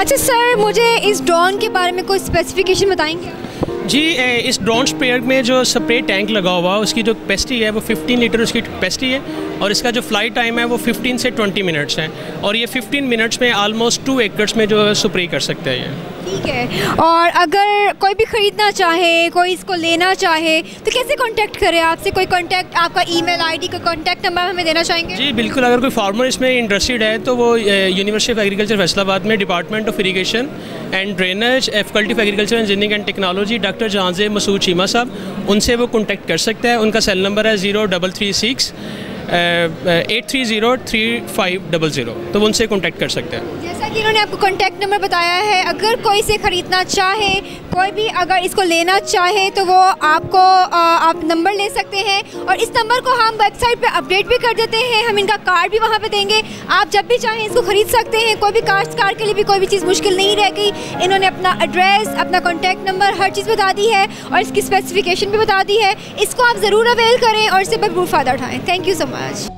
अच्छा सर, मुझे इस ड्रोन के बारे में कोई स्पेसिफिकेशन बताएंगे? जी, इस ड्रोन स्प्रेयर में जो स्प्रे टैंक लगा हुआ है उसकी जो कैपेसिटी है वो 15 लीटर उसकी कैपेसिटी है और इसका जो फ्लाइट टाइम है वो 15 से 20 मिनट्स है और ये 15 मिनट्स में ऑलमोस्ट 2 एकड़्स में जो स्प्रे कर सकते हैं ये। ठीक है, और अगर कोई भी ख़रीदना चाहे, कोई इसको लेना चाहे तो कैसे कांटेक्ट करे आपसे? कोई कांटेक्ट, आपका ईमेल आईडी का कांटेक्ट नंबर हमें देना चाहेंगे? जी बिल्कुल, अगर कोई फार्मर इसमें इंटरेस्टेड है तो वो यूनिवर्सिटी ऑफ एग्रीकल्चर फैसलाबाद में department of irrigation and drainage, faculty of agriculture engineering and technology, doctor Jahanzeb Masood Cheema साहब, उनसे वो कॉन्टैक्ट कर सकते हैं। उनका सेल नंबर है 0336 8303500, तो वो उनसे कॉन्टैक्ट कर सकते हैं। जैसा कि इन्होंने आपको कॉन्टैक्ट नंबर बताया है, अगर कोई इसे ख़रीदना चाहे, कोई भी अगर इसको लेना चाहे तो वो आपको आप नंबर ले सकते हैं और इस नंबर को हम वेबसाइट पे अपडेट भी कर देते हैं। हम इनका कार्ड भी वहाँ पे देंगे, आप जब भी चाहें इसको ख़रीद सकते हैं। कोई भी काश्तकार के लिए भी कोई भी चीज़ मुश्किल नहीं रह गई। इन्होंने अपना एड्रेस, अपना कॉन्टैक्ट नंबर, हर चीज़ बता दी है और इसकी स्पेसिफिकेशन भी बता दी है। इसको आप ज़रूर अवेल करें और इससे भरपूर फ़ायदा उठाएँ। Thank you so much.